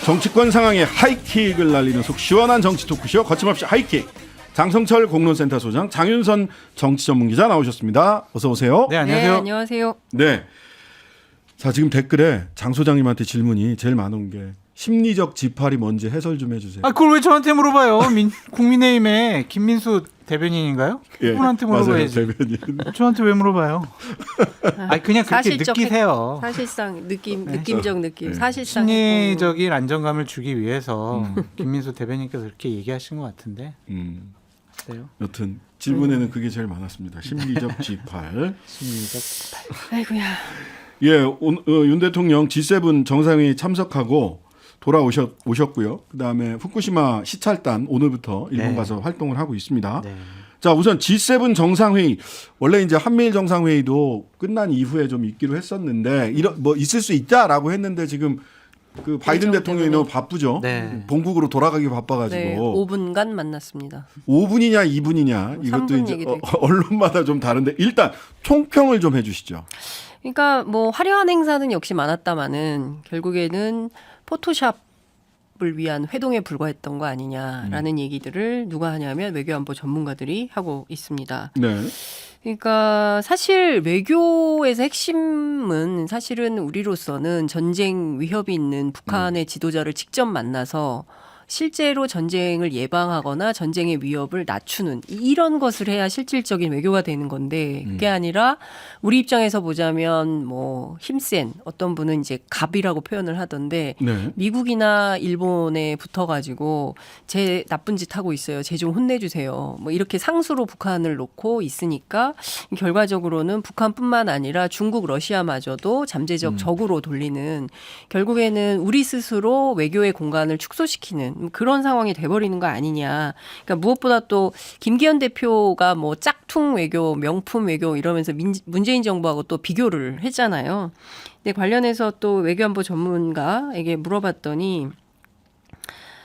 정치권 상황에 하이킥을 날리는 속 시원한 정치 토크쇼 거침없이 하이킥. 장성철 공론센터 소장, 장윤선 정치 전문 기자 나오셨습니다. 어서 오세요. 네, 안녕하세요. 네, 안녕하세요. 네. 자, 지금 댓글에 장 소장님한테 질문이 제일 많은 게 심리적 지팔이 뭔지 해설 좀 해주세요. 아, 그걸 왜 저한테 물어봐요? 국민의힘의 김민수 대변인인가요? 예, 그분한테 물어봐야지. 맞아요, 대변인. 저한테 왜 물어봐요? 아니 그냥 그렇게 사실적 느끼세요. 사실상 네. 느낌적 느낌. 네. 사실상 심리적인 안정감을 주기 위해서 김민수 대변인께서 그렇게 얘기하신 것 같은데. 글쎄요. 여튼 질문에는 그게 제일 많았습니다. 심리적 지팔. 심리적. 아이고야. 예, 윤 대통령 G7 정상회의 참석하고 돌아오셨고요. 그다음에 후쿠시마 시찰단 오늘부터 일본 네. 가서 활동을 하고 있습니다. 네. 자, 우선 G7 정상회의, 원래 이제 한미일 정상회의도 끝난 이후에 좀 있기로 했었는데 뭐 있을 수 있다라고 했는데 지금 그 바이든 일정 대통령이 때문에. 너무 바쁘죠. 네. 본국으로 돌아가기 바빠가지고 네, 5분간 만났습니다. 5분이냐 2분이냐 이것도 3분 이제 얘기도 있고. 언론마다 좀 다른데 일단 총평을 좀 해주시죠. 그러니까 뭐 화려한 행사는 역시 많았다마는 결국에는 포토샵을 위한 회동에 불과했던 거 아니냐라는 얘기들을 누가 하냐면 외교안보 전문가들이 하고 있습니다. 네. 그러니까 사실 외교에서 핵심은 사실은 우리로서는 전쟁 위협이 있는 북한의 지도자를 직접 만나서 실제로 전쟁을 예방하거나 전쟁의 위협을 낮추는 이런 것을 해야 실질적인 외교가 되는 건데 그게 아니라 우리 입장에서 보자면 뭐 힘센 어떤 분은 이제 갑이라고 표현을 하던데 네. 미국이나 일본에 붙어가지고 제 나쁜 짓 하고 있어요. 제 좀 혼내주세요. 뭐 이렇게 상수로 북한을 놓고 있으니까 결과적으로는 북한뿐만 아니라 중국, 러시아마저도 잠재적 적으로 돌리는 결국에는 우리 스스로 외교의 공간을 축소시키는 그런 상황이 돼버리는 거 아니냐. 그러니까 무엇보다 또 김기현 대표가 뭐 짝퉁 외교, 명품 외교 이러면서 문재인 정부하고 또 비교를 했잖아요. 근데 관련해서 또 외교안보 전문가에게 물어봤더니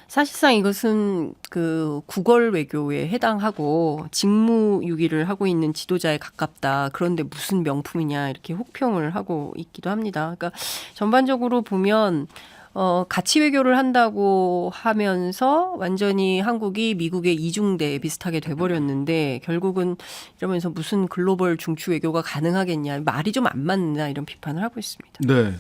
사실상 이것은 그 구걸 외교에 해당하고 직무유기를 하고 있는 지도자에 가깝다. 그런데 무슨 명품이냐 이렇게 혹평을 하고 있기도 합니다. 그러니까 전반적으로 보면 가치 외교를 한다고 하면서 완전히 한국이 미국의 이중대 비슷하게 돼버렸는데 결국은 이러면서 무슨 글로벌 중추 외교가 가능하겠냐. 말이 좀 안 맞나 이런 비판을 하고 있습니다. 네.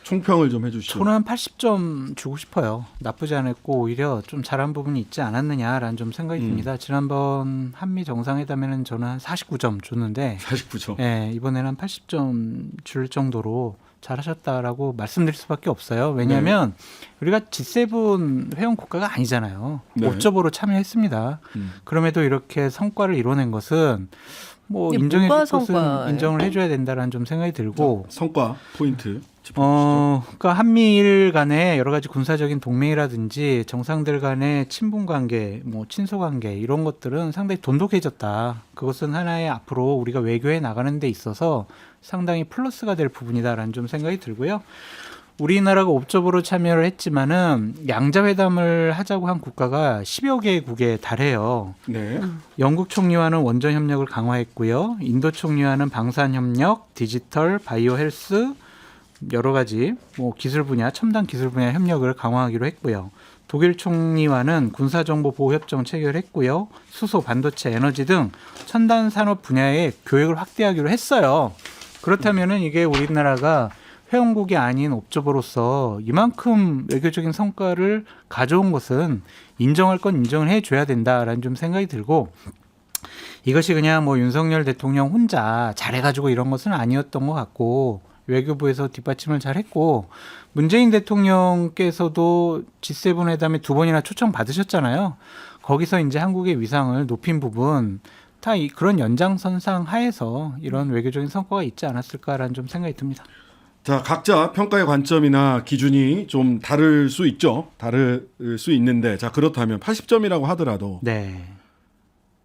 총평을 좀 해주시죠. 저는 한 80점 주고 싶어요. 나쁘지 않았고 오히려 좀 잘한 부분이 있지 않았느냐라는 좀 생각이 듭니다. 지난번 한미 정상회담에는 저는 한 49점 줬는데 49점. 네, 이번에는 한 80점 줄 정도로 잘하셨다라고 말씀드릴 수밖에 없어요. 왜냐하면 우리가 G7 회원 국가가 아니잖아요. 네. 옵저버로 참여했습니다. 그럼에도 이렇게 성과를 이뤄낸 것은 뭐 이게 인정해 줄 뭐가 것은 성과예요? 인정을 해줘야 된다라는 좀 생각이 들고 성과 포인트 짚어주시죠. 그러니까 한미일 간의 여러 가지 군사적인 동맹이라든지 정상들 간의 친분 관계, 뭐 친소 관계 이런 것들은 상당히 돈독해졌다. 그것은 하나의 앞으로 우리가 외교에 나가는 데 있어서 상당히 플러스가 될 부분이다라는 좀 생각이 들고요. 우리나라가 옵저버로 참여를 했지만은 양자회담을 하자고 한 국가가 10여 개국에 달해요. 네. 영국 총리와는 원전 협력을 강화했고요. 인도 총리와는 방산 협력, 디지털, 바이오 헬스 여러 가지 뭐 기술 분야, 첨단 기술 분야 협력을 강화하기로 했고요. 독일 총리와는 군사정보 보호 협정 체결했고요. 수소, 반도체, 에너지 등 첨단 산업 분야의 교역을 확대하기로 했어요. 그렇다면은 이게 우리나라가 회원국이 아닌 옵저버로서 이만큼 외교적인 성과를 가져온 것은 인정할 건 인정을 해줘야 된다라는 좀 생각이 들고 이것이 그냥 뭐 윤석열 대통령 혼자 잘해가지고 이런 것은 아니었던 것 같고 외교부에서 뒷받침을 잘했고 문재인 대통령께서도 G7 회담에 2번이나 초청 받으셨잖아요. 거기서 이제 한국의 위상을 높인 부분 다 그런 연장선상 하에서 이런 외교적인 성과가 있지 않았을까라는 좀 생각이 듭니다. 자, 각자 평가의 관점이나 기준이 좀 다를 수 있죠. 다를 수 있는데, 자, 그렇다면 80점이라고 하더라도 네.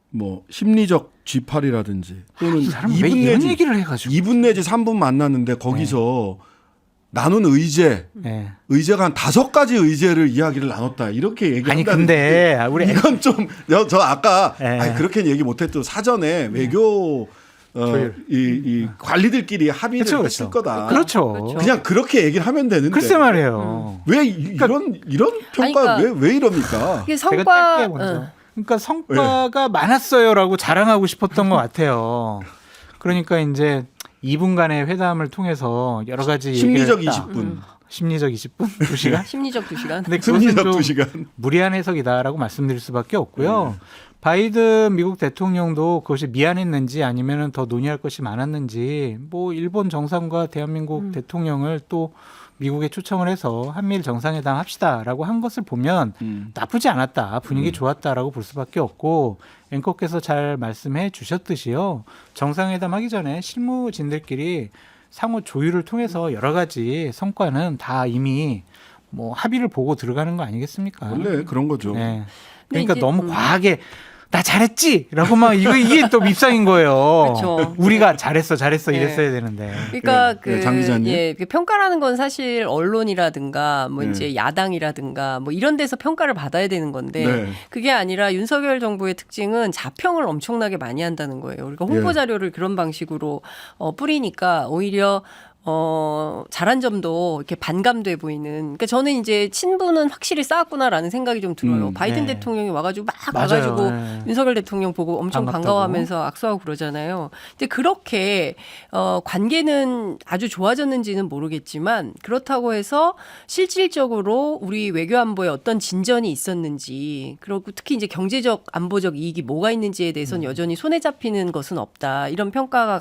뭐 심리적 G8이라든지 또는 이 사람 왜 이런 얘기를 해가지고 2분 내지 3분 만났는데 거기서 나눈 네. 의제가 한 5가지 의제를 이야기를 나눴다 이렇게 얘기한다는 아니 근데 우리 이건 좀 저 아까 네. 아니, 그렇게 얘기 못했도 사전에 외교 이 관리들끼리 합의를 그쵸, 했을 그쵸. 거다. 그렇죠. 그렇죠. 그냥 그렇게 얘기를 하면 되는데. 글쎄 말이에요. 왜 이런 평가 그러니까 왜 이럽니까? 이게 제가 성과 짧게 먼저. 그러니까 성과가 많았어요라고 자랑하고 싶었던 것 같아요. 그러니까 이제 2분간의 회담을 통해서 여러 가지 심리적 얘기를 했다. 20분. 심리적 20분? 2시간? 심리적 2시간. 근데 그것은 심리적 좀 2시간. 무리한 해석이다라고 말씀드릴 수밖에 없고요. 바이든 미국 대통령도 그것이 미안했는지 아니면 더 논의할 것이 많았는지 뭐 일본 정상과 대한민국 대통령을 또 미국에 초청을 해서 한미일 정상회담 합시다라고 한 것을 보면 나쁘지 않았다. 분위기 좋았다라고 볼 수밖에 없고 앵커께서 잘 말씀해 주셨듯이요. 정상회담 하기 전에 실무진들끼리 상호 조율을 통해서 여러 가지 성과는 다 이미 뭐 합의를 보고 들어가는 거 아니겠습니까? 원래 그런 거죠. 네. 그러니까 이제, 너무 과하게 나 잘했지라고 막 이게 또 밉상인 거예요. 그렇죠. 우리가 잘했어 네. 이랬어야 되는데. 그러니까 네, 장 기자님. 그 평가라는 건 사실 언론이라든가 뭐 네. 이제 야당이라든가 뭐 이런 데서 평가를 받아야 되는 건데 네. 그게 아니라 윤석열 정부의 특징은 자평을 엄청나게 많이 한다는 거예요. 그러니까 홍보 예. 자료를 그런 방식으로 뿌리니까 오히려 잘한 점도 이렇게 반감돼 보이는. 그러니까 저는 이제 친분은 확실히 쌓았구나라는 생각이 좀 들어요. 바이든 네. 대통령이 와가지고 막 맞아요. 가가지고 네. 윤석열 대통령 보고 엄청 반갑다고. 반가워하면서 악수하고 그러잖아요. 근데 그렇게 관계는 아주 좋아졌는지는 모르겠지만 그렇다고 해서 실질적으로 우리 외교 안보에 어떤 진전이 있었는지 그리고 특히 이제 경제적 안보적 이익이 뭐가 있는지에 대해서는 여전히 손에 잡히는 것은 없다. 이런 평가가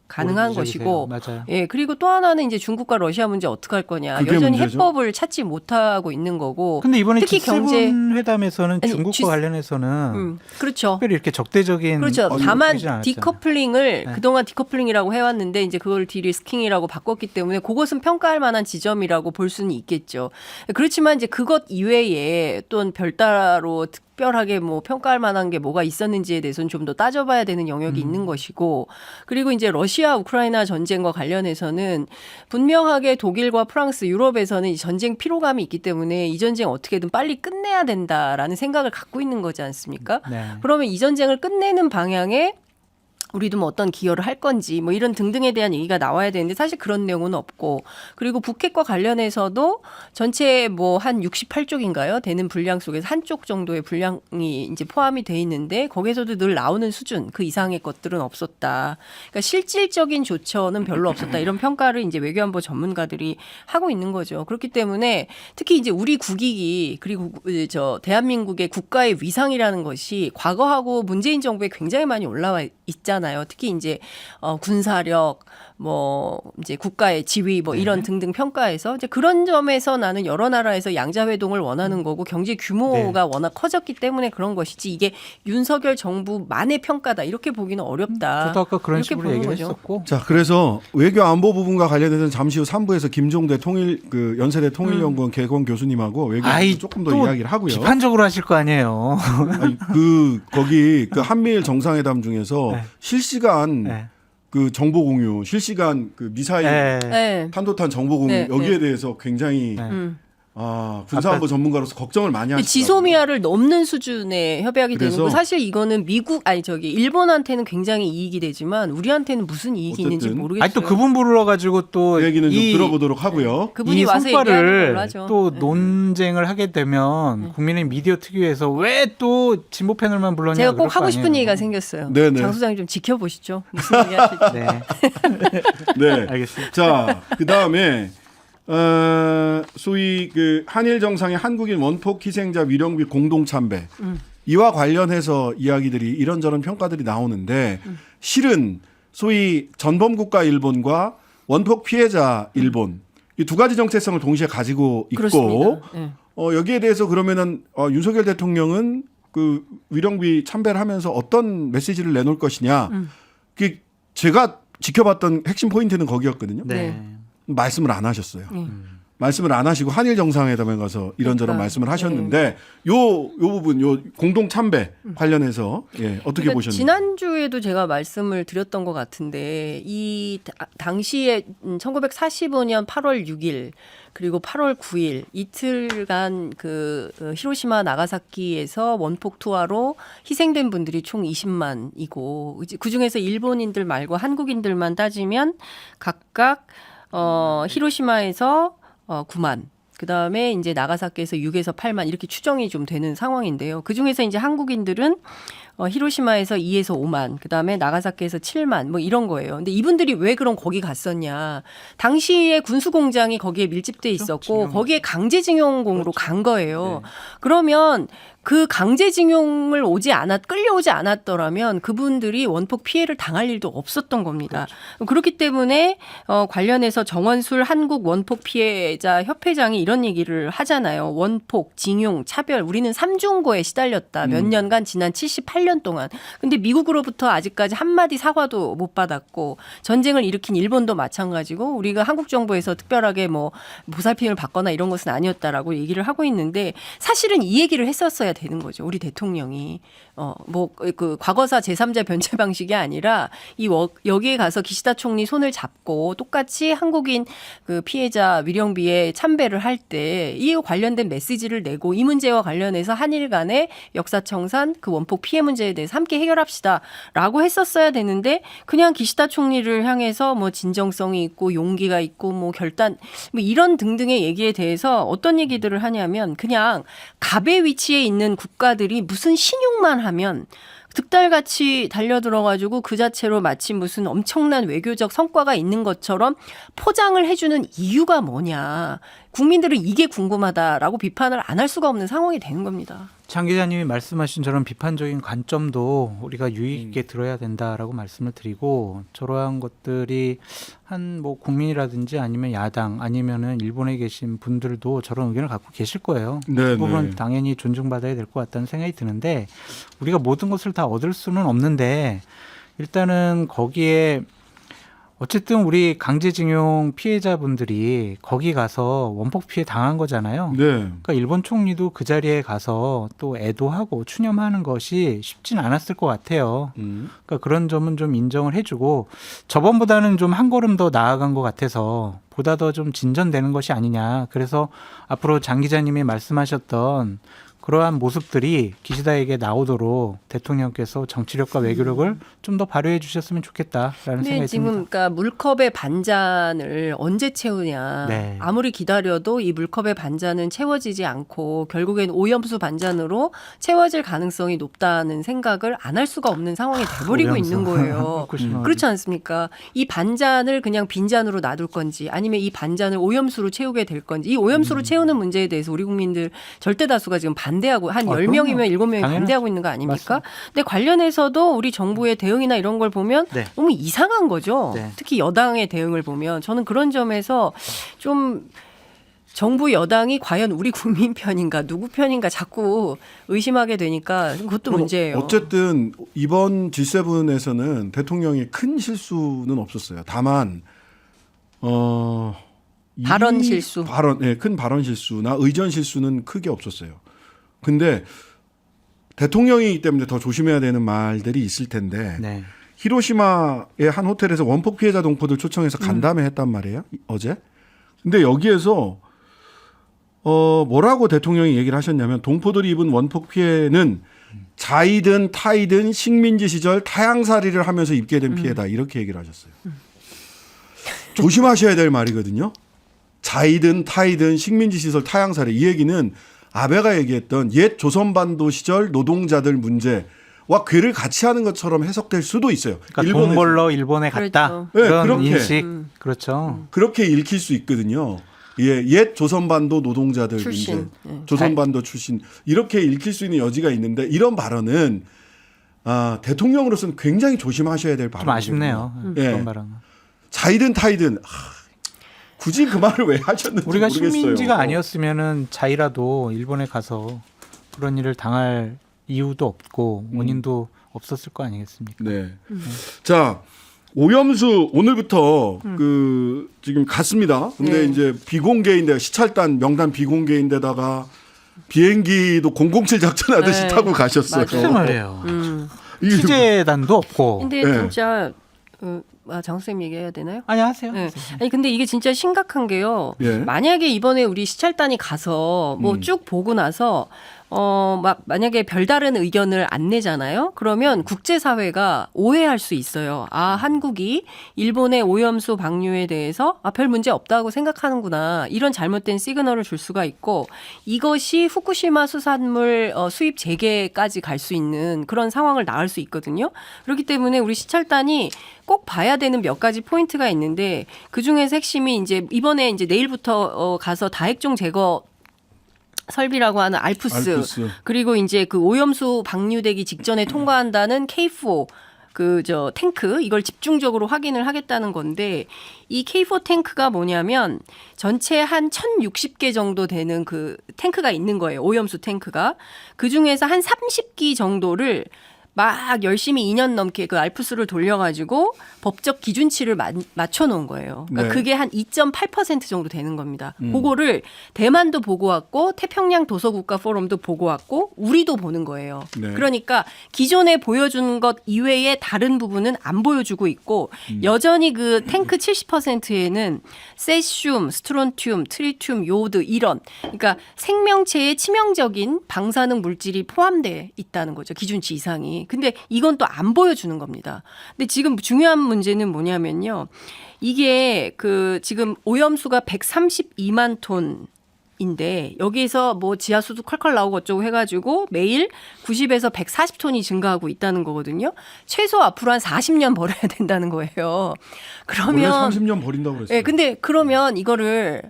가능한 것이고. 맞아요. 예, 그리고 또 하나는 이제 중국과 러시아 문제 어떻게 할 거냐. 그게 여전히 문제죠. 해법을 찾지 못하고 있는 거고. 근데 이번에 특히 G7 회담에서는 아니, 중국과 관련해서는 그렇죠. 특별히 이렇게 적대적인 그렇죠. 다만 보이진 않았잖아요. 디커플링을 네. 그동안 디커플링이라고 해왔는데 이제 그걸 디리스킹이라고 바꿨기 때문에 그것은 평가할 만한 지점이라고 볼 수는 있겠죠. 그렇지만 이제 그것 이외에 또 별다로 특별하게 뭐 평가할 만한 게 뭐가 있었는지에 대해서는 좀 더 따져봐야 되는 영역이 있는 것이고 그리고 이제 러시아 우크라이나 전쟁과 관련해서는 분명하게 독일과 프랑스 유럽에서는 이 전쟁 피로감이 있기 때문에 이 전쟁 어떻게든 빨리 끝내야 된다라는 생각을 갖고 있는 거지 않습니까? 네. 그러면 이 전쟁을 끝내는 방향에 우리도 뭐 어떤 기여를 할 건지 뭐 이런 등등에 대한 얘기가 나와야 되는데 사실 그런 내용은 없고 그리고 북핵과 관련해서도 전체 뭐 한 68쪽인가요? 되는 분량 속에서 한쪽 정도의 분량이 이제 포함이 돼 있는데 거기에서도 늘 나오는 수준 그 이상의 것들은 없었다. 그러니까 실질적인 조처는 별로 없었다. 이런 평가를 이제 외교안보 전문가들이 하고 있는 거죠. 그렇기 때문에 특히 이제 우리 국익이 그리고 저 대한민국의 국가의 위상이라는 것이 과거하고 문재인 정부에 굉장히 많이 올라와 있잖아요. 특히 이제 군사력, 뭐 이제 국가의 지위, 뭐 이런 등등 평가에서 이제 그런 점에서 나는 여러 나라에서 양자 회동을 원하는 거고 경제 규모가 워낙 커졌기 때문에 그런 것이지 이게 윤석열 정부만의 평가다 이렇게 보기는 어렵다. 저도 아까 그런 이렇게 식으로 보는 얘기를 거죠. 했었고. 자, 그래서 외교 안보 부분과 관련해서는 잠시 후 3부에서 김종대 연세대 통일연구원 개건 교수님하고 외교 아이, 조금 더 또 이야기를 하고요. 비판적으로 하실 거 아니에요. 아니, 거기 한미일 정상회담 중에서 네. 실시간 네. 그 정보 공유, 실시간 그 미사일 네. 네. 탄도탄 정보 공유 네, 여기에 네. 대해서 굉장히 네. 군사안보 전문가로서 걱정을 많이 하시더라고요. 지소미아를 넘는 수준의 협약이 되는 그래서 거 사실 이거는 일본한테는 굉장히 이익이 되지만 우리한테는 무슨 이익이 있는지 어쨌든. 모르겠어요. 아니 또 그분 불러가지고 또 그 얘기는 좀 이 들어보도록 하고요. 그분이 이 와서 얘기하는 성과를 걸로 하죠. 또 네. 논쟁을 하게 되면 국민의 미디어 특위에서 왜 또 진보 패널만 불렀냐 제가 그럴 꼭 거 하고 싶은 아니에요. 얘기가 생겼어요. 네네. 장 소장님 좀 지켜보시죠. 무슨 얘기 하실지. 네, 네. 알겠습니다. 자, 그다음에 소위 그 한일 정상의 한국인 원폭 희생자 위령비 공동 참배 이와 관련해서 이야기들이 이런저런 평가들이 나오는데 실은 소위 전범 국가 일본과 원폭 피해자 일본 이 두 가지 정체성을 동시에 가지고 있고 그렇습니다. 네. 여기에 대해서 그러면은 윤석열 대통령은 그 위령비 참배를 하면서 어떤 메시지를 내놓을 것이냐. 그게 제가 지켜봤던 핵심 포인트는 거기였거든요. 네. 말씀을 안 하셨어요. 말씀을 안 하시고 한일 정상회담에 가서 이런저런 그러니까, 말씀을 하셨는데 요 부분 요 공동 참배 관련해서 어떻게 그러니까 보셨나요? 지난주에도 제가 말씀을 드렸던 것 같은데 이 당시에 1945년 8월 6일 그리고 8월 9일 이틀간 그 히로시마 나가사키에서 원폭 투하로 희생된 분들이 총 20만이고 그 중에서 일본인들 말고 한국인들만 따지면 각각 히로시마에서 9만. 그 다음에 이제 나가사키에서 6에서 8만 이렇게 추정이 좀 되는 상황인데요. 그 중에서 이제 한국인들은 히로시마에서 2에서 5만, 그 다음에 나가사키에서 7만, 뭐 이런 거예요. 근데 이분들이 왜 그럼 거기 갔었냐? 당시에 군수공장이 거기에 밀집돼 있었고, 거기에 강제징용공으로 간 거예요. 그러면 그 강제징용을 끌려오지 않았더라면 그분들이 원폭 피해를 당할 일도 없었던 겁니다. 그렇기 때문에 관련해서 정원술 한국 원폭 피해자 협회장이 이런 얘기를 하잖아요. 원폭, 징용, 차별, 우리는 삼중고에 시달렸다. 몇 년간 지난 78년 동안. 근데 미국으로부터 아직까지 한마디 사과도 못 받았고 전쟁을 일으킨 일본도 마찬가지고 우리가 한국 정부에서 특별하게 뭐 보살핌을 받거나 이런 것은 아니었다라고 얘기를 하고 있는데 사실은 이 얘기를 했었어야 되는 거죠. 우리 대통령이 그 과거사 제3자 변제 방식이 아니라 여기에 가서 기시다 총리 손을 잡고 똑같이 한국인 그 피해자 위령비에 참배를 할 때 이 관련된 메시지를 내고 이 문제와 관련해서 한일 간의 역사청산 그 원폭 피해 문제에 대해서 함께 해결합시다라고 했었어야 되는데 그냥 기시다 총리를 향해서 뭐 진정성이 있고 용기가 있고 뭐 결단 뭐 이런 등등의 얘기에 대해서 어떤 얘기들을 하냐면 그냥 갑의 위치에 있는 국가들이 무슨 신용만 하면 득달같이 달려들어가지고 그 자체로 마치 무슨 엄청난 외교적 성과가 있는 것처럼 포장을 해주는 이유가 뭐냐. 국민들은 이게 궁금하다라고 비판을 안 할 수가 없는 상황이 되는 겁니다. 장 기자님이 말씀하신 저런 비판적인 관점도 우리가 유의 있게 들어야 된다라고 말씀을 드리고 저러한 것들이 한 뭐 국민이라든지 아니면 야당 아니면은 일본에 계신 분들도 저런 의견을 갖고 계실 거예요. 네, 그 부분은 네. 당연히 존중받아야 될 것 같다는 생각이 드는데 우리가 모든 것을 다 얻을 수는 없는데 일단은 거기에 어쨌든 우리 강제징용 피해자분들이 거기 가서 원폭 피해 당한 거잖아요. 네. 그러니까 일본 총리도 그 자리에 가서 또 애도하고 추념하는 것이 쉽진 않았을 것 같아요. 그러니까 그런 점은 좀 인정을 해주고 저번보다는 좀 한 걸음 더 나아간 것 같아서 보다 더 좀 진전되는 것이 아니냐. 그래서 앞으로 장 기자님이 말씀하셨던 그러한 모습들이 기시다에게 나오도록 대통령께서 정치력과 외교력을 좀 더 발휘해 주셨으면 좋겠다라는 근데 생각이 지금 듭니다. 그러니까 물컵의 반잔을 언제 채우냐. 네. 아무리 기다려도 이 물컵의 반잔은 채워지지 않고 결국엔 오염수 반잔으로 채워질 가능성이 높다는 생각을 안 할 수가 없는 상황이 돼버리고 오염수. 있는 거예요. 그렇죠. 그렇지 않습니까? 이 반잔을 그냥 빈잔으로 놔둘 건지 아니면 이 반잔을 오염수로 채우게 될 건지 이 오염수로 채우는 문제에 대해서 우리 국민들 절대 다수가 지금 반대하고 한 10명이면 7명이 당연하죠. 반대하고 있는 거 아닙니까? 맞습니다. 근데 관련해서도 우리 정부의 대응이나 이런 걸 보면 네. 너무 이상한 거죠. 네. 특히 여당의 대응을 보면 저는 그런 점에서 좀 정부 여당이 과연 우리 국민 편인가 누구 편인가 자꾸 의심하게 되니까 그것도 문제예요. 어쨌든 이번 G7에서는 대통령이 큰 실수는 없었어요. 다만 발언 실수. 큰 발언 실수나 의전 실수는 크게 없었어요. 근데 대통령이기 때문에 더 조심해야 되는 말들이 있을 텐데 네. 히로시마의 한 호텔에서 원폭 피해자 동포들 초청해서 간담회 했단 말이에요. 어제. 근데 여기에서 뭐라고 대통령이 얘기를 하셨냐면 동포들이 입은 원폭 피해는 자이든 타이든 식민지 시절 타양살이를 하면서 입게 된 피해다. 이렇게 얘기를 하셨어요. 조심하셔야 될 말이거든요. 자이든 타이든 식민지 시설 타양살이. 이 얘기는 아베가 얘기했던 옛 조선반도 시절 노동자들 문제와 괴를 같이 하는 것처럼 해석될 수도 있어요. 그러니까 돈 벌러 일본에 갔다. 그렇죠. 그런 네, 그렇게. 인식. 그렇죠. 그렇게 읽힐 수 있거든요. 예, 옛 조선반도 노동자들 출신. 문제, 조선반도 출신 이렇게 읽힐 수 있는 여지가 있는데 이런 발언은 대통령으로서는 굉장히 조심하셔야 될 좀 발언이거든요. 아쉽네요. 예. 그런 발언은. 자이든 타이든 굳이 그 말을 왜 하셨는지 우리가 모르겠어요. 식민지가 아니었으면은 자이라도 일본에 가서 그런 일을 당할 이유도 없고 원인도 없었을 거 아니겠습니까? 네. 자, 오염수 오늘부터 그 지금 갔습니다. 근데 네. 이제 비공개인데 시찰단 명단 비공개인데다가 비행기도 007 작전하듯이 네. 타고 가셨어요. 맞아요. 글쎄 말이에요. 이게 취재단도 없고. 근데 네. 진짜 장 선생님 얘기해야 되나요? 아니 하세요. 네. 아니 근데 이게 진짜 심각한 게요. 예. 만약에 이번에 우리 시찰단이 가서 뭐 쭉 보고 나서 막 만약에 별다른 의견을 안 내잖아요. 그러면 국제사회가 오해할 수 있어요. 아, 한국이 일본의 오염수 방류에 대해서 별 문제 없다고 생각하는구나. 이런 잘못된 시그널을 줄 수가 있고 이것이 후쿠시마 수산물 수입 재개까지 갈 수 있는 그런 상황을 낳을 수 있거든요. 그렇기 때문에 우리 시찰단이 꼭 봐야 되는 몇 가지 포인트가 있는데 그중에서 핵심이 이제 이번에 이제 내일부터 가서 다핵종 제거 설비라고 하는 알프스. 그리고 이제 그 오염수 방류되기 직전에 통과한다는 K4 탱크 이걸 집중적으로 확인을 하겠다는 건데 이 K4 탱크가 뭐냐면 전체 한 1,060개 정도 되는 그 탱크가 있는 거예요. 오염수 탱크가. 그 중에서 한 30기 정도를 막 열심히 2년 넘게 그 알프스를 돌려가지고 법적 기준치를 맞춰 놓은 거예요. 그러니까 네. 그게 한 2.8% 정도 되는 겁니다. 그거를 대만도 보고 왔고 태평양 도서국가 포럼도 보고 왔고 우리도 보는 거예요. 네. 그러니까 기존에 보여준 것 이외에 다른 부분은 안 보여주고 있고 여전히 그 탱크 70%에는 세슘, 스트론튬, 트리튬, 요드 이런 그러니까 생명체에 치명적인 방사능 물질이 포함돼 있다는 거죠. 기준치 이상이. 근데 이건 또 안 보여주는 겁니다. 근데 지금 중요한 문제는 뭐냐면요. 이게 그 지금 오염수가 132만 톤인데 여기에서 뭐 지하수도 컬컬 나오고 어쩌고 해가지고 매일 90에서 140톤이 증가하고 있다는 거거든요. 최소 앞으로 한 40년 벌어야 된다는 거예요. 그러면 원래 30년 버린다고 그랬어요. 네, 근데 그러면 이거를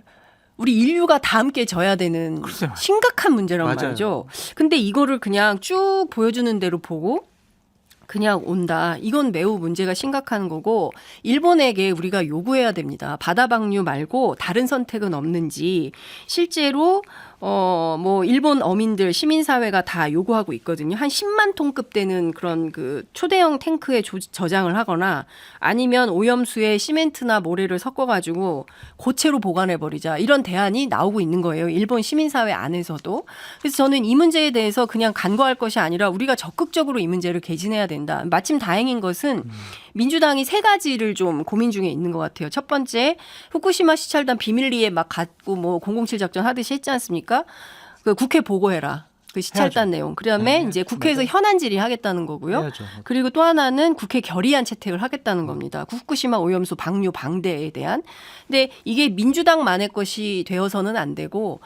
우리 인류가 다 함께 져야 되는 글쎄요. 심각한 문제란 맞아요. 말이죠. 근데 이거를 그냥 쭉 보여주는 대로 보고 그냥 온다. 이건 매우 문제가 심각한 거고 일본에게 우리가 요구해야 됩니다. 바다 방류 말고 다른 선택은 없는지 실제로 뭐 일본 어민들 시민사회가 다 요구하고 있거든요. 한 10만 톤급 되는 그런 그 초대형 탱크에 저장을 하거나 아니면 오염수에 시멘트나 모래를 섞어가지고 고체로 보관해버리자 이런 대안이 나오고 있는 거예요. 일본 시민사회 안에서도. 그래서 저는 이 문제에 대해서 그냥 간과할 것이 아니라 우리가 적극적으로 이 문제를 개진해야 된다. 마침 다행인 것은 민주당이 세 가지를 좀 고민 중에 있는 것 같아요. 첫 번째, 후쿠시마 시찰단 비밀리에 막 갖고 뭐 007 작전 하듯이 했지 않습니까? 그 국회 보고해라. 그 시찰단 해야죠. 내용. 그다음에 이제 국회에서 현안 질의하겠다는 거고요. 해야죠. 그리고 또 하나는 국회 결의안 채택을 하겠다는 겁니다. 후쿠시마 오염수 방류 방대에 대한. 근데 이게 민주당만의 것이 되어서는 안 되고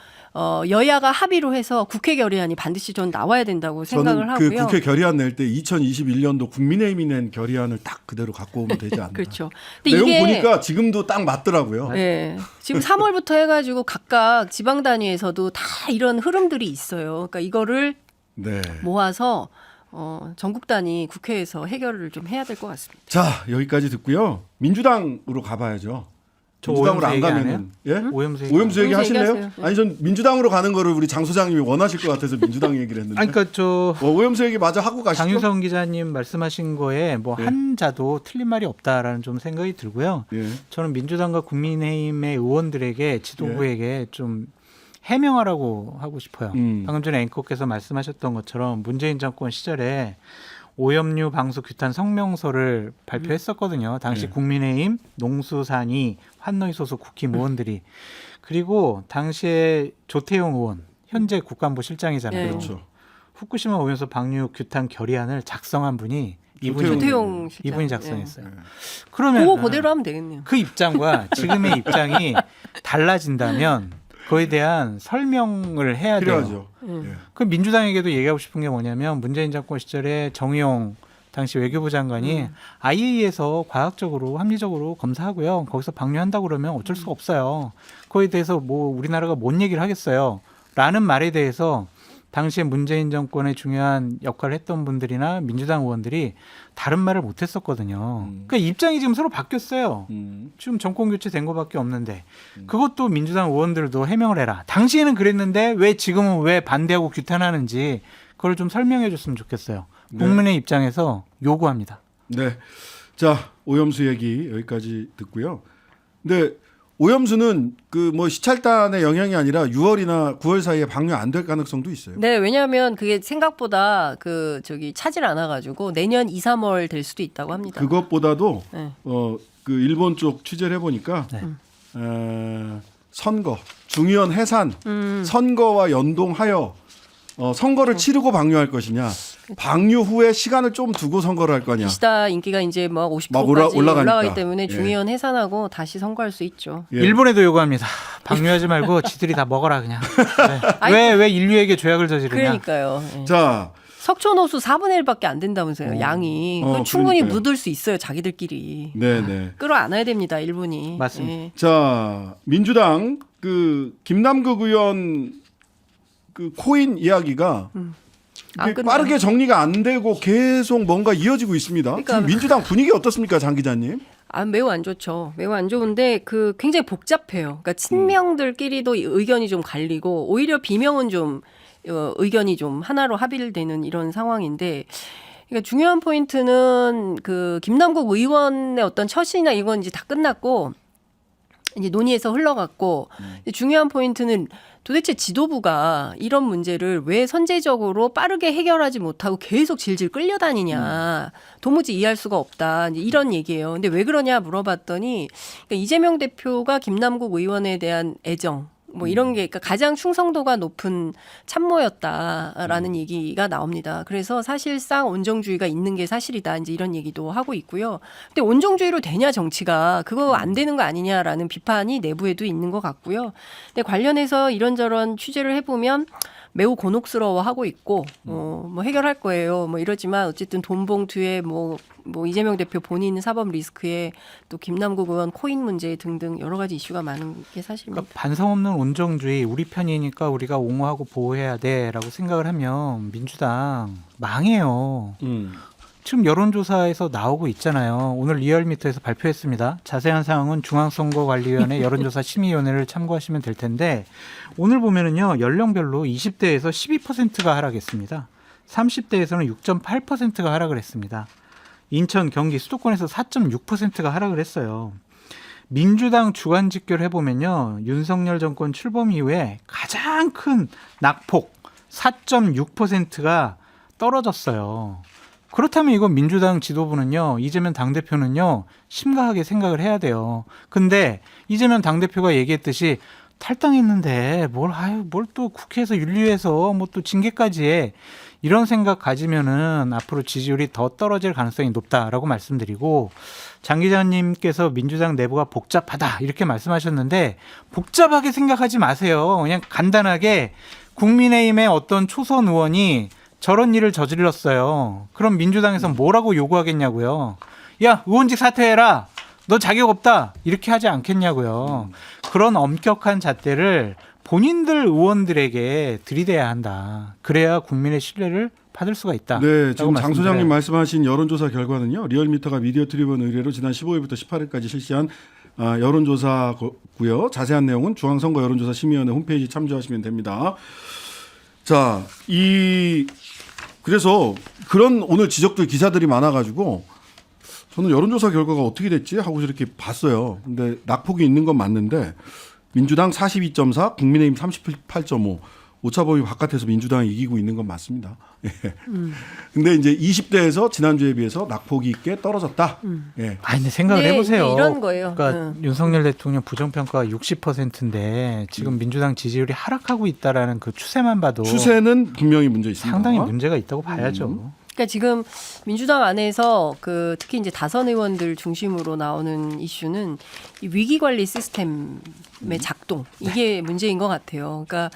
여야가 합의로 해서 국회 결의안이 반드시 전 나와야 된다고 생각을 저는 그 하고요. 국회 결의안 낼 때 2021년도 국민의힘이 낸 결의안을 딱 그대로 갖고 오면 되지 않나. 그렇죠. 근데 내용 이게 보니까 지금도 딱 맞더라고요. 네. 지금 3월부터 해가지고 각각 지방 단위에서도 다 이런 흐름들이 있어요. 그러니까 이거를 네. 모아서 전국 단위 국회에서 해결을 좀 해야 될 것 같습니다. 자, 여기까지 듣고요. 민주당으로 가봐야죠. 저 민주당으로 오염수 안 얘기 안 가면은 예? 오염수 얘기. 오염수 얘기 오염수 하실래요? 얘기하세요. 아니 전 민주당으로 가는 거를 우리 장 소장님이 원하실 것 같아서 민주당 얘기를 했는데. 아니 그러니까 저 오염수 얘기 마저 하고 가시죠. 장유성 기자님 말씀하신 거에 뭐 예. 한자도 틀린 말이 없다라는 좀 생각이 들고요. 예. 저는 민주당과 국민의힘의 의원들에게 지도부에게 좀 해명하라고 하고 싶어요. 방금 전에 앵커께서 말씀하셨던 것처럼 문재인 정권 시절에 오염류 방수 규탄 성명서를 발표했었거든요. 당시 네. 국민의힘, 농수산이, 환노위 소속 국힘 의원들이 그리고 당시에 조태용 의원 현재 국가안보 실장이잖아요. 네. 그렇죠. 후쿠시마 오염수 방류 규탄 결의안을 작성한 분이 조태용 실장. 이분이 작성했어요. 네. 그러면 그거 그대로 하면 되겠네요. 그 입장과 지금의 입장이 달라진다면 그거에 대한 설명을 해야 돼요. 필요하죠. 예. 그 민주당에게도 얘기하고 싶은 게 뭐냐면 문재인 정권 시절에 정의용 당시 외교부 장관이 IAEA에서 과학적으로 합리적으로 검사하고요. 거기서 방류한다고 그러면 어쩔 수가 없어요. 그거에 대해서 뭐 우리나라가 뭔 얘기를 하겠어요. 라는 말에 대해서 당시에 문재인 정권의 중요한 역할을 했던 분들이나 민주당 의원들이 다른 말을 못 했었거든요. 그러니까 입장이 지금 서로 바뀌었어요. 지금 정권 교체된 것밖에 없는데 그것도 민주당 의원들도 해명을 해라. 당시에는 그랬는데 왜 지금은 왜 반대하고 규탄하는지 그걸 좀 설명해 줬으면 좋겠어요. 네. 국민의 입장에서 요구합니다. 네. 자, 오염수 얘기 여기까지 듣고요. 근데 오염수는 그 뭐 시찰단의 영향이 아니라 6월이나 9월 사이에 방류 안 될 가능성도 있어요. 네, 왜냐하면 그게 생각보다 차질 않아가지고 내년 2, 3월 될 수도 있다고 합니다. 그것보다도 네. 그 일본 쪽 취재를 해보니까 네. 선거, 중의원 해산, 선거와 연동하여 선거를 치르고 방류할 것이냐, 방류 후에 시간을 좀 두고 선거를 할 거냐. 기시다 인기가 이제 막 막 50%까지 올라가니까. 올라가기 때문에 예. 중의원 해산하고 다시 선거할 수 있죠. 예. 일본에도 요구합니다. 방류하지 말고 지들이 다 먹어라 그냥. 네. 왜 인류에게 죄악을 저지르냐. 그러니까요. 예. 자, 석촌호수 4분의 1밖에 안 된다면서요. 양이. 그럼 충분히 그러니까요. 묻을 수 있어요. 자기들끼리. 네네. 끌어안아야 됩니다. 일본이. 맞습니다. 예. 자, 민주당 그 김남국 의원 그 코인 이야기가 안 이게 끝나요. 빠르게 정리가 안 되고 계속 뭔가 이어지고 있습니다. 그러니까 지금 민주당 분위기 어떻습니까, 장 기자님? 매우 안 좋죠. 매우 안 좋은데 그 굉장히 복잡해요. 그러니까 친명들끼리도 의견이 좀 갈리고 오히려 비명은 좀 의견이 좀 하나로 합일되는 이런 상황인데 그러니까 중요한 포인트는 그 김남국 의원의 어떤 처신이나 이건 이제 다 끝났고 이제 논의에서 흘러갔고 중요한 포인트는 도대체 지도부가 이런 문제를 왜 선제적으로 빠르게 해결하지 못하고 계속 질질 끌려다니냐. 도무지 이해할 수가 없다. 이제 이런 얘기예요. 근데 왜 그러냐 물어봤더니 그러니까 이재명 대표가 김남국 의원에 대한 애정 뭐 이런 게 그러니까 가장 충성도가 높은 참모였다라는 얘기가 나옵니다. 그래서 사실상 온정주의가 있는 게 사실이다. 이제 이런 얘기도 하고 있고요. 근데 온정주의로 되냐 정치가 그거 안 되는 거 아니냐라는 비판이 내부에도 있는 것 같고요. 근데 관련해서 이런저런 취재를 해보면 매우 곤혹스러워하고 있고 뭐 해결할 거예요. 뭐 이러지만 어쨌든 돈 봉투에 뭐 이재명 대표 본인 사법 리스크에 또 김남국 의원 코인 문제 등등 여러 가지 이슈가 많은 게 사실입니다. 그러니까 반성 없는 온정주의 우리 편이니까 우리가 옹호하고 보호해야 돼라고 생각을 하면 민주당 망해요. 지금 여론조사에서 나오고 있잖아요. 오늘 리얼미터에서 발표했습니다. 자세한 사항은 중앙선거관리위원회 여론조사 심의위원회를 참고하시면 될 텐데 오늘 보면은요 연령별로 20대에서 12%가 하락했습니다. 30대에서는 6.8%가 하락을 했습니다. 인천, 경기, 수도권에서 4.6%가 하락을 했어요. 민주당 주간 집계를 해보면요 윤석열 정권 출범 이후에 가장 큰 낙폭 4.6%가 떨어졌어요. 그렇다면 이건 민주당 지도부는요, 이재명 당대표는요, 심각하게 생각을 해야 돼요. 근데 이재명 당대표가 얘기했듯이 탈당했는데 뭘 또 국회에서 윤리위에서 뭐 또 징계까지 해. 이런 생각 가지면은 앞으로 지지율이 더 떨어질 가능성이 높다라고 말씀드리고 장 기자님께서 민주당 내부가 복잡하다 이렇게 말씀하셨는데 복잡하게 생각하지 마세요. 그냥 간단하게 국민의힘의 어떤 초선 의원이 저런 일을 저질렀어요. 그럼 민주당에서 뭐라고 요구하겠냐고요. 야, 의원직 사퇴해라. 너 자격 없다. 이렇게 하지 않겠냐고요. 그런 엄격한 잣대를 본인들 의원들에게 들이대야 한다. 그래야 국민의 신뢰를 받을 수가 있다. 네, 지금 장 소장님 말씀드려요. 말씀하신 여론조사 결과는요. 리얼미터가 미디어 트리뷴 의뢰로 지난 15일부터 18일까지 실시한 여론조사고요. 자세한 내용은 중앙선거 여론조사 심의위원회 홈페이지 참조하시면 됩니다. 자, 그래서 그런 오늘 지적들 기사들이 많아가지고 저는 여론조사 결과가 어떻게 됐지 하고 이렇게 봤어요. 근데 낙폭이 있는 건 맞는데 민주당 42.4, 국민의힘 38.5, 오차범위 바깥에서 민주당이 이기고 있는 건 맞습니다. 예. 근데 이제 20대에서 지난주에 비해서 낙폭이 있게 떨어졌다. 예. 아니, 근데 생각을 네, 해보세요. 이런 거예요. 그러니까 윤석열 대통령 부정평가가 60%인데 지금 민주당 지지율이 하락하고 있다라는 그 추세만 봐도 추세는 분명히 문제 있습니다. 상당히 문제가 있다고 봐야죠. 그러니까 지금 민주당 안에서 그 특히 이제 다선 의원들 중심으로 나오는 이슈는 이 위기 관리 시스템의 작동 이게 문제인 것 같아요. 그러니까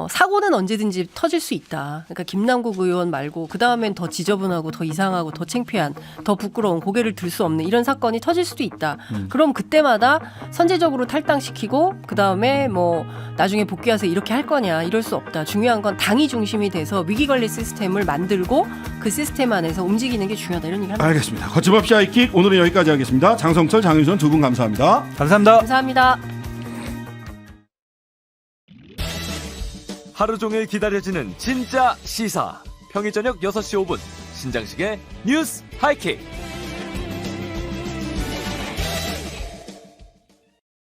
사고는 언제든지 터질 수 있다. 그러니까 김남국 의원 말고 그 다음엔 더 지저분하고 더 이상하고 더 창피한 더 부끄러운 고개를 들 수 없는 이런 사건이 터질 수도 있다. 그럼 그때마다 선제적으로 탈당시키고 그 다음에 뭐 나중에 복귀해서 이렇게 할 거냐 이럴 수 없다. 중요한 건 당이 중심이 돼서 위기 관리 시스템을 만들고 그 시스템 안에서 움직이는 게 중요하다 이런 얘기 합니다. 알겠습니다. 거침없이 하이킥 오늘은 여기까지 하겠습니다. 장성철, 장윤선 두 분 감사합니다. 감사합니다. 감사합니다. 하루 종일 기다려지는 진짜 시사. 평일 저녁 6시 5분 신장식의 뉴스 하이킥.